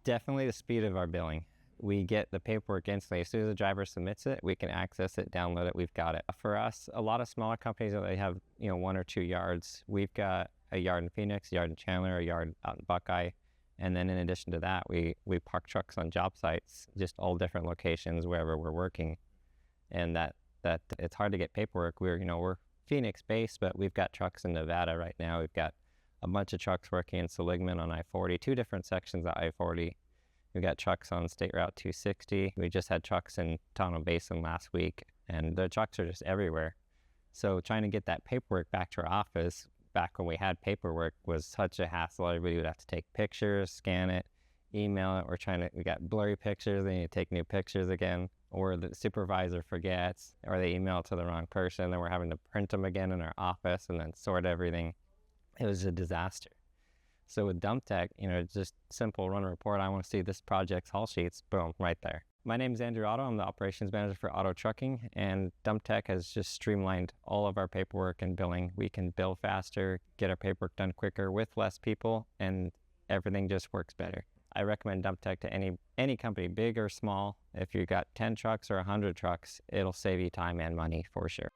Definitely the speed of our billing. We get the paperwork instantly. As soon as the driver submits it, we can access it, download it, we've got it. For us, a lot of smaller companies, they have 1 or 2 yards. We've got a yard in Phoenix, a yard in Chandler, a yard out in Buckeye. And then in addition to that, we park trucks on job sites, just all different locations wherever we're working. And that it's hard to get paperwork. We're Phoenix based, but we've got trucks in Nevada right now. We've got a bunch of trucks working in Seligman on I-40, 2 different sections of I-40. We've got trucks on State Route 260. We just had trucks in Tonto Basin last week, and the trucks are just everywhere. So trying to get that paperwork back to our office, back when we had paperwork, was such a hassle. Everybody would have to take pictures, scan it, email it. We got blurry pictures, they need to take new pictures again, or the supervisor forgets, or they email it to the wrong person, then we're having to print them again in our office and then sort everything. It was a disaster. So with DumpTek, just simple run a report. I want to see this project's haul sheets. Boom, right there. My name is Andrew Otto. I'm the operations manager for Auto Trucking, and DumpTek has just streamlined all of our paperwork and billing. We can bill faster, get our paperwork done quicker with less people, and everything just works better. I recommend DumpTek to any company, big or small. If you've got 10 trucks or 100 trucks, it'll save you time and money for sure.